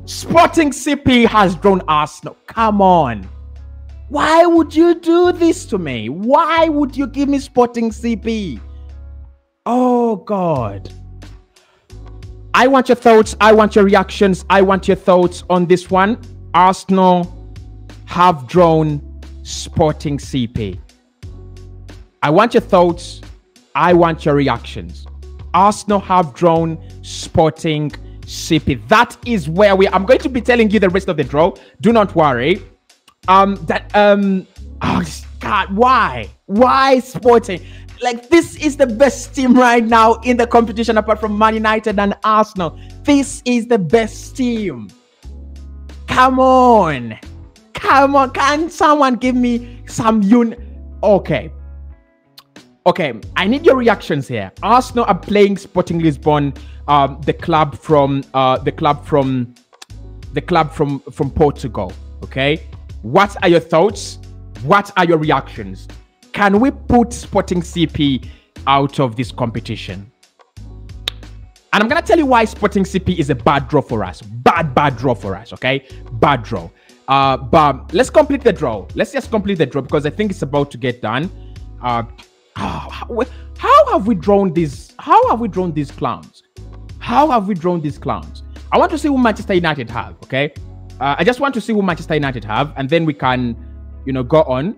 Sporting CP has drawn Arsenal. Come on. Why would you do this to me? Why would you give me Sporting CP? Oh, God. I want your thoughts. I want your reactions. I want your thoughts on this one. Arsenal have drawn Sporting CP. I want your thoughts. I want your reactions. Arsenal have drawn Sporting CP. That is where I'm going to be telling you the rest of the draw. Do not worry. Oh God, why Sporting? Like, this is the best team right now in the competition apart from Man United and Arsenal. This is the best team. Come on. Can someone give me some Okay, I need your reactions here. Arsenal are playing Sporting Lisbon, the club from Portugal. Okay, what are your thoughts? What are your reactions? Can we put Sporting CP out of this competition? And I'm gonna tell you why Sporting CP is a bad draw for us. Bad draw for us. Okay, bad draw. But let's complete the draw. Let's just complete the draw because I think it's about to get done. How have we drawn these? How have we drawn these clowns? How have we drawn these clowns? I want to see who Manchester United have. Okay, I just want to see who Manchester United have, and then we can, go on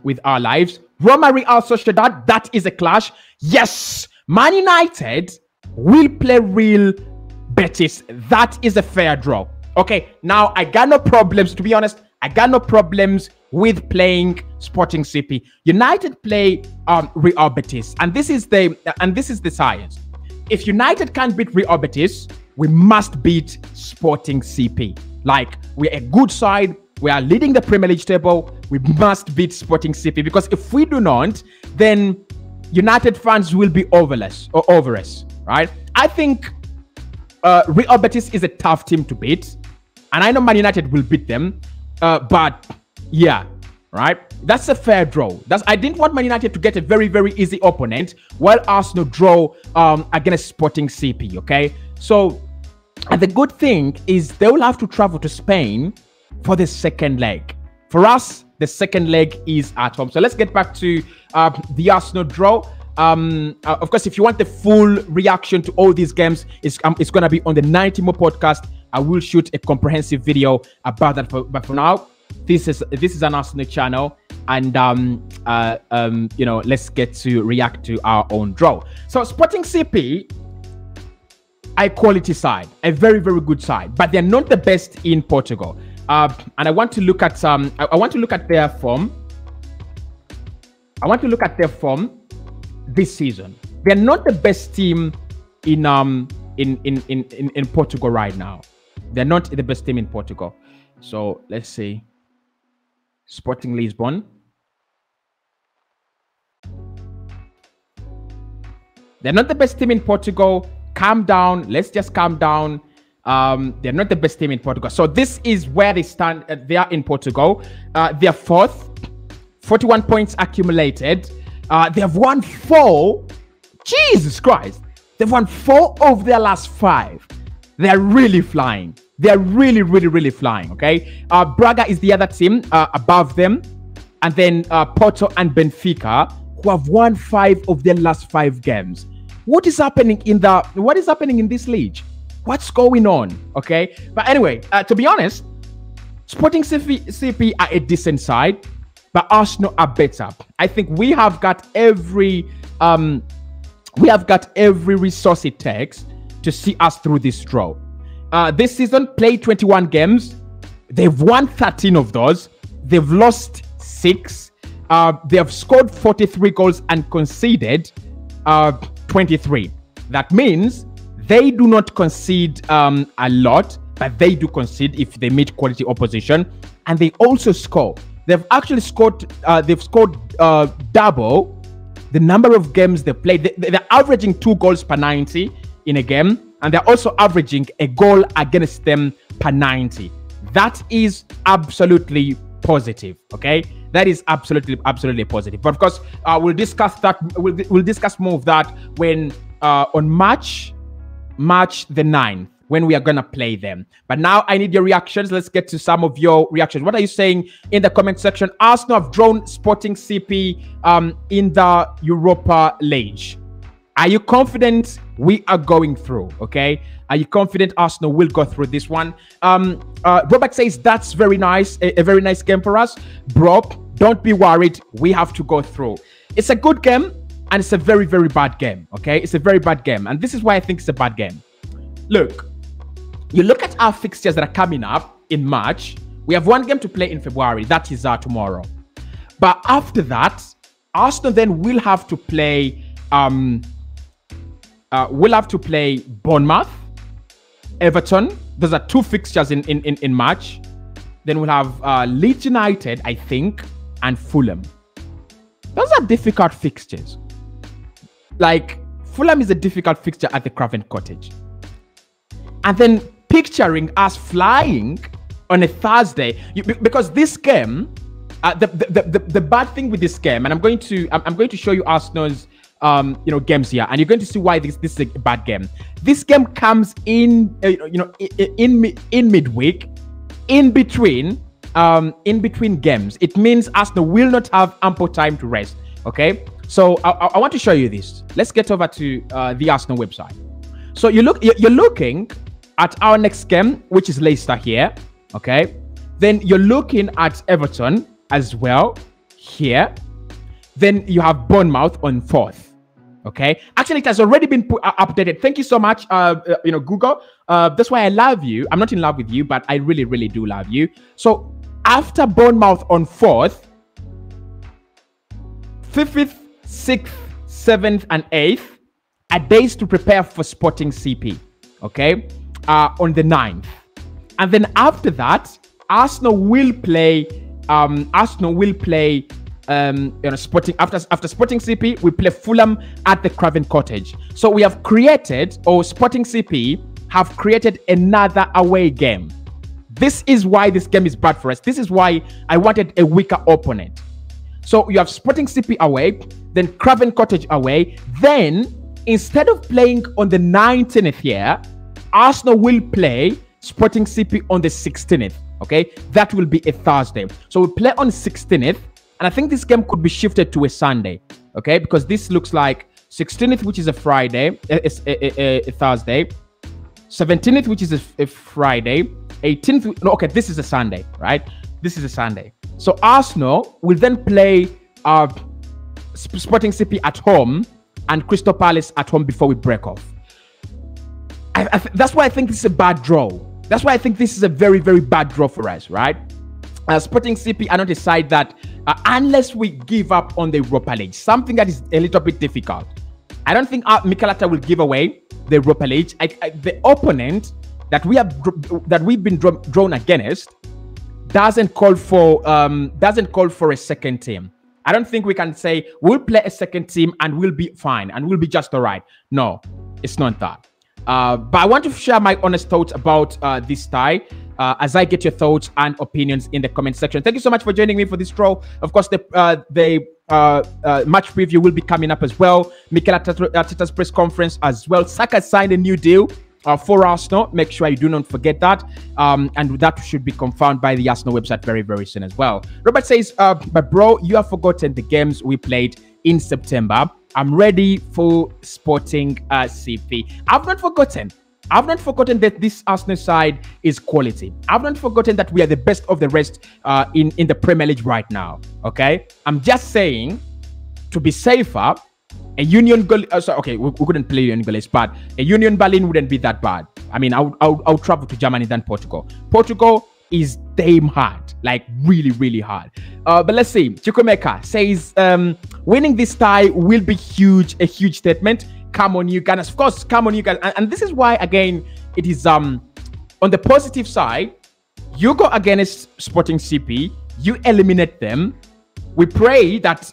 with our lives. Roma Real Sociedad. That is a clash. Yes, Man United will play Real Betis. That is a fair draw. Okay, now I got no problems. To be honest, I got no problems with playing Sporting CP. United play Real Betis, and this is the science. If United can't beat Real Betis, we must beat Sporting CP. Like, we're a good side. We are leading the Premier League table. We must beat Sporting CP, because if we do not, then United fans will be over us, right? I think Real Betis is a tough team to beat, and I know Man United will beat them. But yeah, right? That's a fair draw. I didn't want Man United to get a very, very easy opponent while Arsenal draw against Sporting CP, okay? So, and the good thing is they will have to travel to Spain for the second leg. For us, the second leg is at home. So let's get back to the Arsenal draw. Of course, if you want the full reaction to all these games, it's going to be on the 90 More podcast. I will shoot a comprehensive video about that. But for now, this is an Arsenal channel, and let's get to react to our own draw. So Sporting CP, a quality side, a very, very good side, but they're not the best in Portugal. And I want to look at their form. I want to look at their form this season. They're not the best team in Portugal right now. They're not the best team in Portugal. So let's see. Sporting Lisbon. They're not the best team in Portugal. Calm down. Let's just calm down. They're not the best team in Portugal. So this is where they stand. They are in Portugal. They're fourth. 41 points accumulated. They have won 4. Jesus Christ. They've won 4 of their last 5. They're really flying. They're really, really, really flying, okay? Braga is the other team above them. And then Porto and Benfica, who have won 5 of their last 5 games. What is happening in this league? What's going on, okay? But anyway, to be honest, Sporting CP are a decent side, but Arsenal are better. I think we have got every resource it takes to see us through this draw. This season, played 21 games. They've won 13 of those. They've lost 6. They have scored 43 goals and conceded 23. That means they do not concede a lot, but they do concede if they meet quality opposition, and they also score. They've actually scored. They've scored double the number of games they played. They're averaging 2 goals per 90 in a game, and they're also averaging a goal against them per 90. That is absolutely positive. Okay, that is absolutely positive. But of course, we'll discuss that. We'll discuss more of that when on March the 9th. when we are going to play them. But now I need your reactions. Let's get to some of your reactions. What are you saying in the comment section? Arsenal have drawn Sporting CP in the Europa League. Are you confident we are going through? Okay. Are you confident Arsenal will go through this one? Robert says that's very nice. A very nice game for us. Bro, don't be worried. We have to go through. It's a good game and it's a very, very bad game. Okay. It's a very bad game. And this is why I think it's a bad game. Look, you look at our fixtures that are coming up in March. We have one game to play in February. That is tomorrow. But after that, Arsenal then will have to play Bournemouth, Everton. Those are two fixtures in March. Then we'll have Leeds United, I think, and Fulham. Those are difficult fixtures. Like, Fulham is a difficult fixture at the Craven Cottage. And then picturing us flying on a Thursday, because this game, the bad thing with this game, and I'm going to show you Arsenal's games here, and you're going to see why this is a bad game. This game comes in in midweek, in between games. It means Arsenal will not have ample time to rest. Okay, so I want to show you this. Let's get over to the Arsenal website. So you're looking at our next game, which is Leicester here. Okay, then you're looking at Everton as well here. Then you have Bournemouth on 4th. Okay, actually it has already been updated. Thank you so much, Google. That's why I love you. I'm not in love with you, but I really, really do love you. So after Bournemouth on 4th, 5th, 6th, 7th, and 8th are days to prepare for Sporting CP. Okay, on the 9th, and then after that, Arsenal will play. Sporting after Sporting CP, we play Fulham at the Craven Cottage. So we have created, or Sporting CP have created another away game. This is why this game is bad for us. This is why I wanted a weaker opponent. So you have Sporting CP away, then Craven Cottage away. Then instead of playing on the 19th here, Arsenal will play Sporting CP on the 16th. Okay, that will be a Thursday. So we play on 16th. And I think this game could be shifted to a Sunday, okay? Because this looks like 16th, which is a Friday, a Thursday. 17th, which is a Friday. 18th, no, okay, this is a Sunday, right? This is a Sunday. So Arsenal will then play Sporting CP at home and Crystal Palace at home before we break off. That's why I think this is a bad draw. That's why I think this is a very, very bad draw for us, right? Sporting CP are not a side that, unless we give up on the Europa League, something that is a little bit difficult. I don't think Mikel Arteta will give away the Europa League. The opponent that we've been drawn against doesn't call for a second team. I don't think we can say we'll play a second team and we'll be fine and we'll be just all right. No, it's not that. But I want to share my honest thoughts about this tie. As I get your thoughts and opinions in the comment section. Thank you so much for joining me for this draw. Of course, the match preview will be coming up as well. Mikel Arteta's press conference as well. Saka signed a new deal for Arsenal. Make sure you do not forget that. And that should be confirmed by the Arsenal website very, very soon as well. Robert says, but bro, you have forgotten the games we played in September. I'm ready for Sporting CP. I've not forgotten. I've not forgotten that this Arsenal side is quality. I've not forgotten that we are the best of the rest in the Premier League right now. Okay, I'm just saying, to be safer, a Union goal. Okay, we couldn't play Union goalies, but a Union Berlin wouldn't be that bad. I mean, I'll travel to Germany than Portugal. Portugal is damn hard, like really, really hard. But let's see. Chukwemeka says winning this tie will be huge, a huge statement. Come on, you guys. Of course, come on, you guys. And this is why, again, it is on the positive side. You go against Sporting CP, you eliminate them. We pray that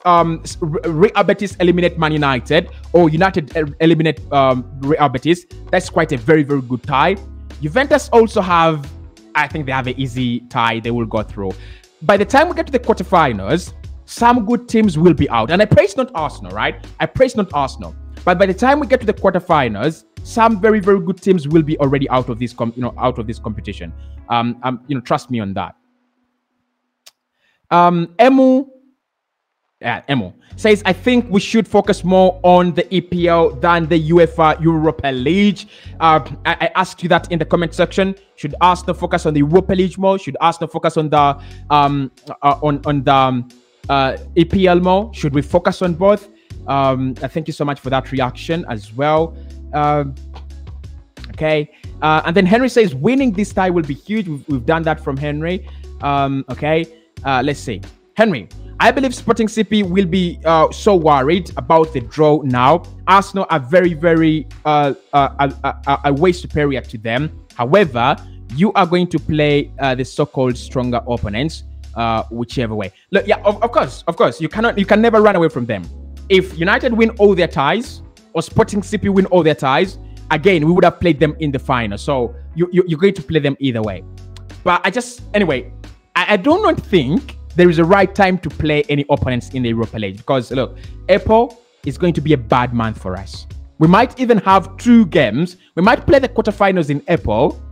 Real Betis eliminate Man United, or United eliminate Real Betis. That's quite a very, very good tie. Juventus also have, I think they have an easy tie they will go through. By the time we get to the quarterfinals, some good teams will be out. And I praise not Arsenal, right? I praise not Arsenal. But by the time we get to the quarterfinals, some very, very good teams will be already out of this, out of this competition. Trust me on that. Emu says, I think we should focus more on the EPL than the UEFA Europa League. I asked you that in the comment section. Should Arsenal focus on the Europa League more? Should Arsenal focus on the EPL more? Should we focus on both? Thank you so much for that reaction as well. Okay. And then Henry says, winning this tie will be huge. We've done that from Henry. Okay. Let's see. Henry, I believe Sporting CP will be so worried about the draw now. Arsenal are very, very way superior to them. However, you are going to play the so-called stronger opponents, whichever way. Look, yeah, of course, you can never run away from them. If United win all their ties or Sporting CP win all their ties, again, we would have played them in the final. So you're going to play them either way. But I do not think there is a right time to play any opponents in the Europa League, because look, April is going to be a bad month for us. We might even have 2 games. We might play the quarterfinals in April.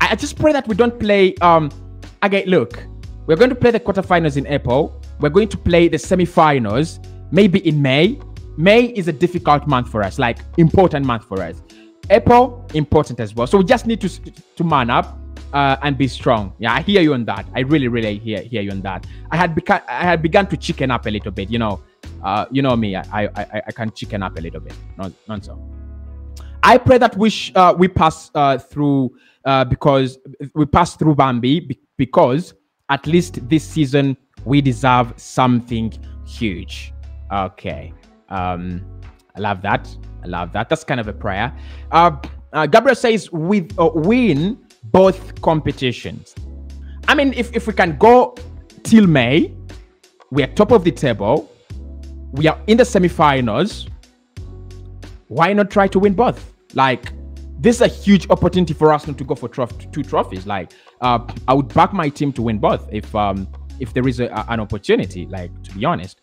I just pray that we don't play. Again, look, we're going to play the quarterfinals in April. We're going to play the semi-finals maybe in May. May is a difficult month for us, like important month for us. April, important as well. So we just need to man up and be strong. Yeah, I hear you on that. I really hear you on that. I had begun to chicken up a little bit. You know me. I can chicken up a little bit. Not so. I pray that we pass through because we pass through Bambi, because at least this season we deserve something huge. Okay. I love that. That's kind of a prayer. Gabriel says, win both competitions. I mean, if we can go till May, we are top of the table. We are in the semi-finals. Why not try to win both? Like, this is a huge opportunity for Arsenal to go for 2 trophies. Like, I would back my team to win both if there is an opportunity. Like, to be honest,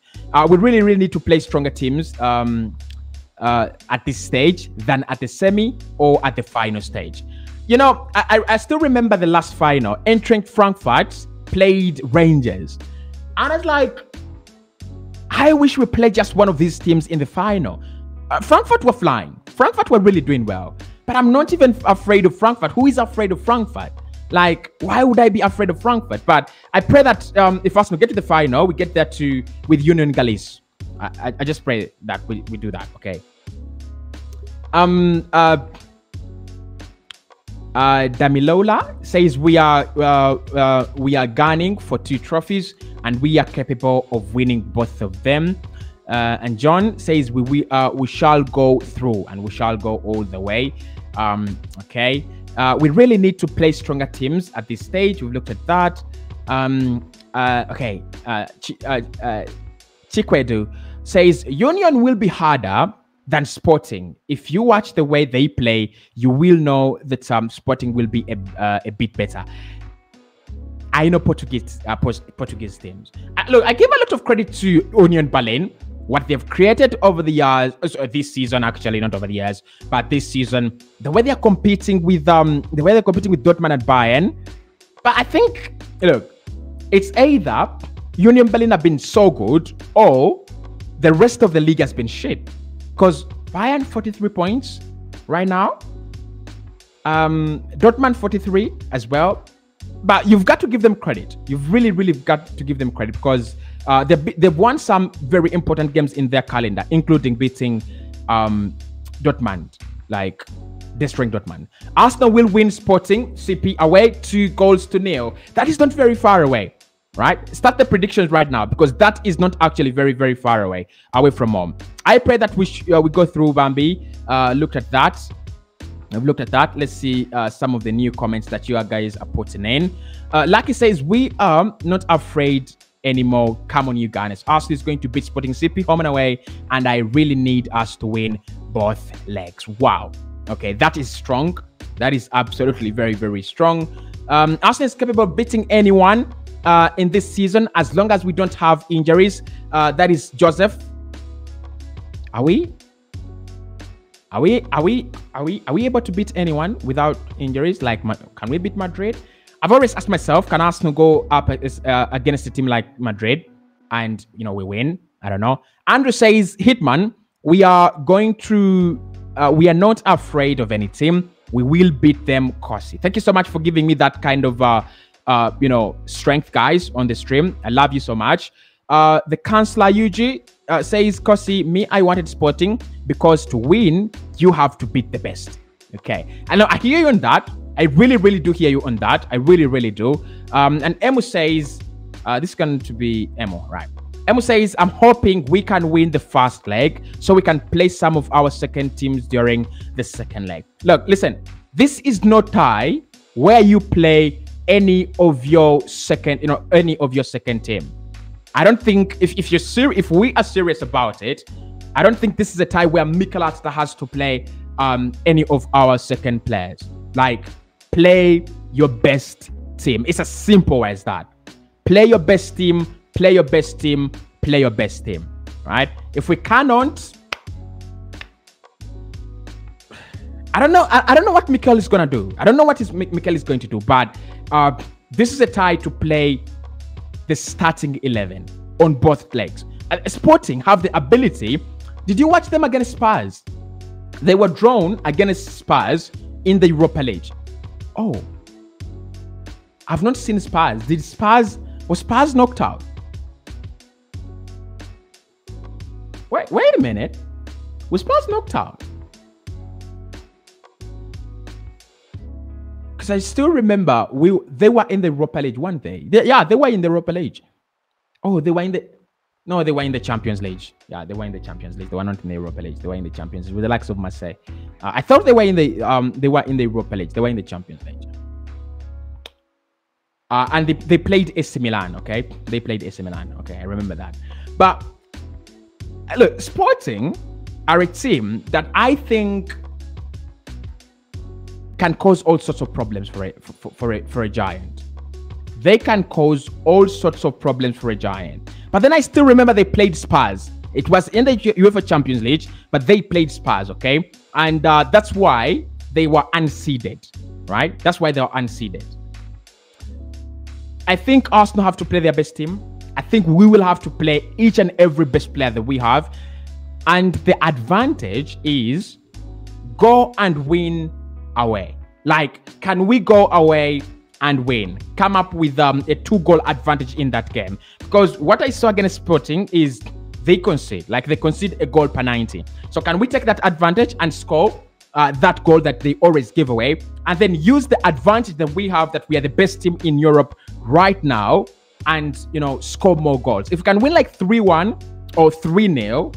we really need to play stronger teams at this stage than at the semi or at the final stage. You know, I still remember the last final. Eintracht Frankfurt played Rangers, and I was like, I wish we played just one of these teams in the final. Frankfurt were flying. Frankfurt were really doing well. But I'm not even afraid of Frankfurt. Who is afraid of Frankfurt? Like, why would I be afraid of Frankfurt? But I pray that if Arsenal get to the final, we get there with Union Galice. I just pray that we do that. Okay. Damilola says we are gunning for 2 trophies and we are capable of winning both of them. And John says we shall go through and we shall go all the way. Okay. We really need to play stronger teams at this stage. We've looked at that. Okay. Chikwedu says Union will be harder than Sporting. If you watch the way they play, you will know that Sporting will be a bit better. I know Portuguese teams. Look, I give a lot of credit to Union Berlin. What they've created over the years, this season actually, not over the years, but this season, the way they're competing with Dortmund and Bayern. But I think, look, it's either Union Berlin have been so good or the rest of the league has been shit. Because Bayern 43 points right now, Dortmund 43 as well. But you've got to give them credit. You've really got to give them credit because they've won some very important games in their calendar, including beating Dortmund, like destroying Dortmund. Arsenal will win Sporting CP away 2-0. That is not very far away, right? Start the predictions right now because that is not actually very far away from home. I pray that we go through Bambi. Looked at that. I've looked at that. Let's see some of the new comments that you guys are putting in. Lucky says, we are not afraid anymore. Come on, you guys. Arsenal is going to beat Sporting CP home and away, and I really need us to win both legs. Wow. Okay, that is strong. That is absolutely very strong. Arsenal is capable of beating anyone in this season as long as we don't have injuries. That is Joseph. Are we? Are we able to beat anyone without injuries? Like, can we beat Madrid? I've always asked myself, can Arsenal go up against a team like Madrid and we win? I don't know. Andrew says, Hitman, we are going through. We are not afraid of any team. We will beat them, Cossy. Thank you so much for giving me that kind of strength, guys, on the stream. I love you so much. The Chancellor Yuji says, Cossy, me, I wanted Sporting because to win, you have to beat the best. Okay. I know I hear you on that. I really, really do hear you on that. I really, really do. And Emu says, this is going to be Emu, right? Emu says, I'm hoping we can win the first leg so we can play some of our second teams during the second leg. Look, listen, this is no tie where you play any of your second team. I don't think if we are serious about it, I don't think this is a tie where Mikel Arteta has to play any of our second players. Like, play your best team. It's as simple as that. Play your best team. Play your best team. Play your best team. Right? If we cannot, I don't know. I don't know what Mikel is gonna do. I don't know what Mikel is going to do. But this is a tie to play the starting 11 on both legs. Sporting have the ability. Did you watch them against Spurs? They were drawn against Spurs in the Europa League. Oh, I've not seen Spurs. Was Spurs knocked out? Wait a minute. Was Spurs knocked out? Because I still remember they were in the Europa League one day. They were in the Europa League. Oh, they were in the Champions League. Yeah, they were in the Champions League. They were not in the Europa League. They were in the Champions League with the likes of Marseille. I thought they were in the Europa League. They were in the Champions League. And they played AC Milan. Okay, they played AC Milan. Okay, I remember that. But look, Sporting are a team that I think can cause all sorts of problems for a giant. They can cause all sorts of problems for a giant. But then I still remember they played Spurs. It was in the UEFA Champions League, but they played Spurs, okay? And that's why they were unseeded, right? That's why they were unseeded. I think Arsenal have to play their best team. I think we will have to play each and every best player that we have. And the advantage is go and win away. Like, can we go away and win? Come up with a 2-goal advantage in that game. Because what I saw against Sporting is they concede a goal per 90. So can we take that advantage and score that goal that they always give away, and then use the advantage that we have, that we are the best team in Europe right now, and score more goals? If we can win like 3-1 or 3-0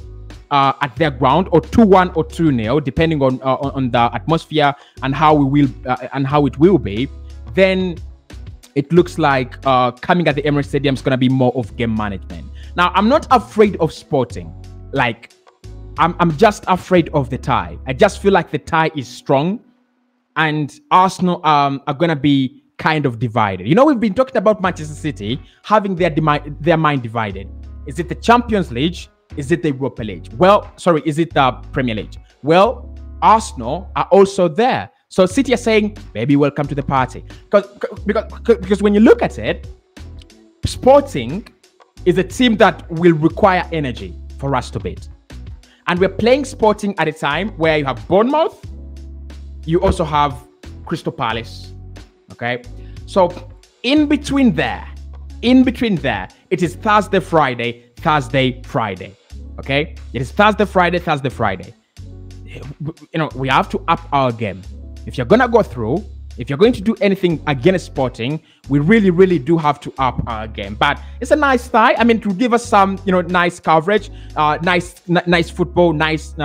at their ground, or 2-1 or 2-0, depending on the atmosphere and how it will be, then it looks like coming at the Emirates Stadium is going to be more of game management. Now, I'm not afraid of Sporting. Like, I'm just afraid of the tie. I just feel like the tie is strong, and Arsenal are going to be kind of divided. We've been talking about Manchester City having their mind divided. Is it the Champions League? Is it the Europa League? Is it the Premier League? Well, Arsenal are also there. So City are saying, baby, welcome to the party. Because when you look at it, Sporting is a team that will require energy for us to beat. And we're playing Sporting at a time where you have Bournemouth, you also have Crystal Palace. Okay? So in between there, it is Thursday, Friday, Thursday, Friday. Okay? It is Thursday, Friday, Thursday, Friday. We have to up our game. If you're going to go through, if you're going to do anything against Sporting, we really, really do have to up our game. But it's a nice tie. I mean, to give us some, nice coverage, nice football, nice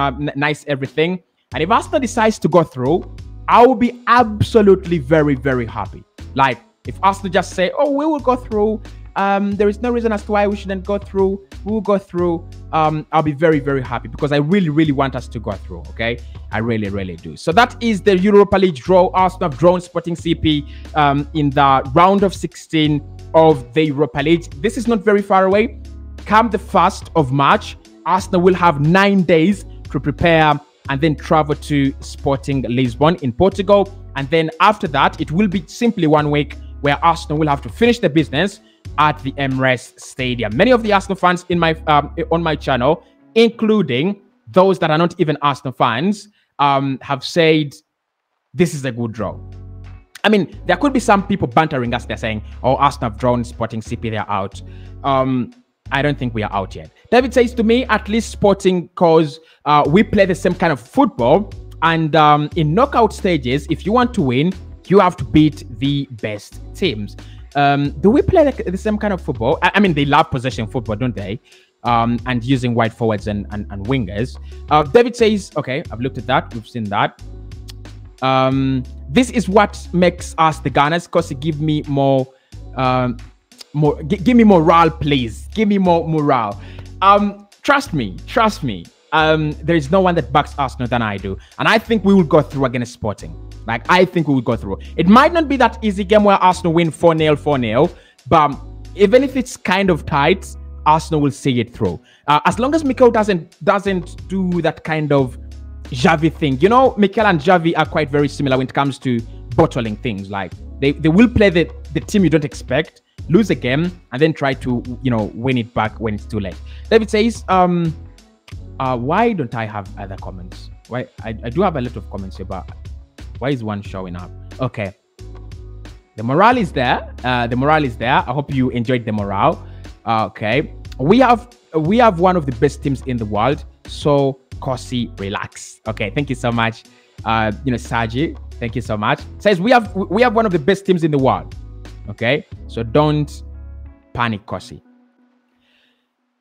everything. And if Arsenal decides to go through, I will be absolutely very, very happy. Like, if Arsenal just say, oh, we will go through, there is no reason as to why we shouldn't go through, we will go through, I'll be very, very happy, because I really, really want us to go through, okay? I really, really do. So that is the Europa League draw. Arsenal have drawn Sporting CP in the round of 16 of the Europa League. This is not very far away. Come the 1st of March, Arsenal will have 9 days to prepare and then travel to Sporting Lisbon in Portugal. And then after that, it will be simply 1 week where Arsenal will have to finish the business at the Emirates Stadium. Many of the Arsenal fans in my on my channel, including those that are not even Arsenal fans, have said this is a good draw. I mean, there could be some people bantering us. They're saying, oh, Arsenal have drawn Sporting CP, they're out. I don't think we are out yet. David says to me, at least Sporting, because we play the same kind of football. And in knockout stages, if you want to win, you have to beat the best teams. Do we play the same kind of football? I mean, they love possession football, don't they? And using wide forwards and wingers. David says, okay, I've looked at that. We've seen that. This is what makes us the Gunners. Cossy, give me more, give me morale, please. Give me more morale. Trust me. There is no one that backs Arsenal than I do, and I think we will go through against Sporting. Like, I think we will go through. It might not be that easy game where Arsenal win 4-0, but even if it's kind of tight, Arsenal will see it through. As long as Mikel doesn't do that kind of Xavi thing. You know, Mikel and Xavi are quite very similar when it comes to bottling things. Like, they will play the team you don't expect, lose a game, and then try to, you know, win it back when it's too late. David says, why don't I have other comments? Why I do have a lot of comments here, but why is one showing up? Okay, the morale is there. The morale is there. I hope you enjoyed the morale. Okay, we have one of the best teams in the world. So Cossy, relax. Okay, thank you so much. Saji, thank you so much. Says we have one of the best teams in the world. Okay, so don't panic, Cossy.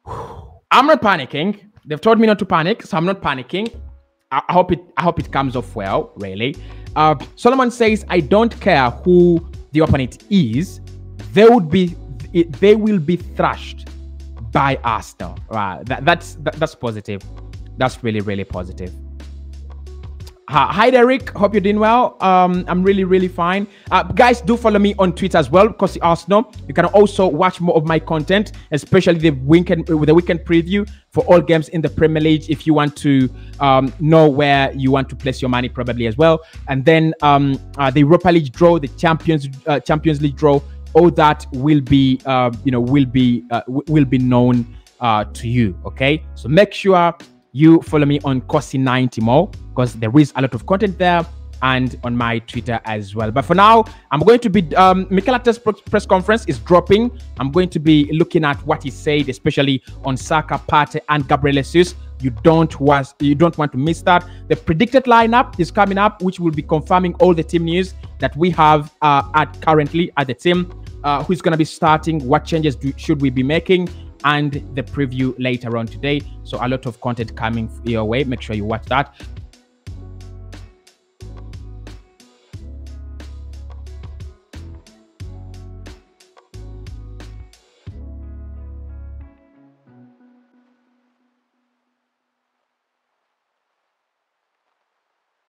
I'm not panicking. They've told me not to panic, so I'm not panicking. I hope it comes off well, really. Solomon says, I don't care who the opponent is, they will be thrashed by Arsenal. Right, that's positive. That's really, really positive. Hi Derek, hope you're doing well. I'm really fine. Guys, do follow me on Twitter as well, Cossy Arsenal. You can also watch more of my content, especially the weekend preview for all games in the Premier League, if you want to know where you want to place your money, probably as well. And then the Europa League draw, the Champions League draw, all that will be will be known to you. Okay, so make sure you follow me on Cossy90 more, because there is a lot of content there, and on my Twitter as well. But for now, I'm going to be Mikel Arteta's press conference is dropping. I'm going to be looking at what he said, especially on Saka, Partey, and Gabriel Jesus. You don't want to miss that. The predicted lineup is coming up, which will be confirming all the team news that we have currently at the team. Who's going to be starting? What changes should we be making? And the preview later on today. So a lot of content coming your way. Make sure you watch that.